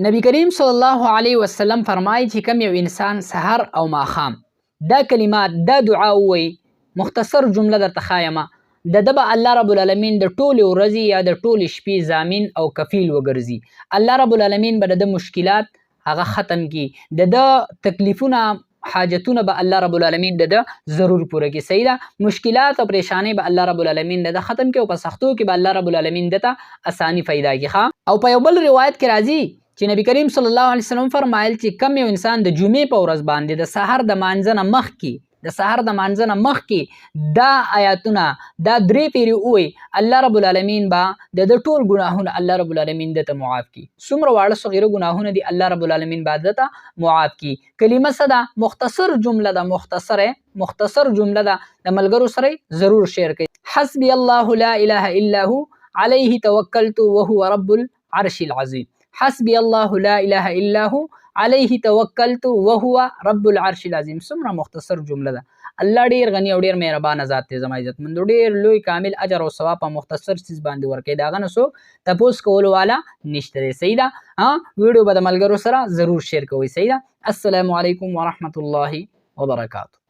نبی کریم صلی الله علیه وسلم فرمایي چې کوم یو انسان سحر او ماښام دا کلمات دا دعا ووایي، مختصر جمله درته ښایمه، د ده به الله رب العالمین د ټولې ورځې یا د ټولې شپې ضامن او کفیل وګرځي. الله رب العالمین به د ده مشکلات هغه ختم کړي، د ده تکلیفونه حاجتونه به الله رب العالمین د ده ضرور پوره کړي. صحیح ده، مشکلات او پریشانۍ به الله رب العالمین د ده ختم کړي او په سختو کې به الله رب العالمین د ته اساني پیدا کړي. او په یو بل روایت کې راځي چې نبی کریم صلی الله علیه وسلم فرمایل چې کم یو انسان د جمعې په ورځ باندې د سحر د مانځه نه مخکې دا آیاتونه دا 3 پیرې ووایي، الله رب العالمین به د ده ټول ګناهونه الله رب العالمین ده ته معاف کړي. څومره واړه صغیره ګناهونه دي الله رب العالمین به ده ته معاف کړي. کلمه څه ده؟ مختصر جمله ده، مختصر جمله ده. د ملګرو سره ضرور شیر کړئ. حسبي الله لا اله الا هو علیه توکلت وهو رب العرش العظیم. حسبي الله لا اله الا هو علیه توکلت وهو رب العرش العظیم. څومره مختصر جمله ده. الله ډیر غنی او ډیر مهربان ذات دی، زما عزتمندو، ډیر لوی کامل اجر او ثواب په مختصر چیز باندې ورکوي. د هغه نه څوک تپوس کولو والا نشته دی. صحیح ده، ویډیو به د ملګرو سره ضرور شیر کوئ. صحیح ده. السلام علیکم ورحمة الله وبرکاته.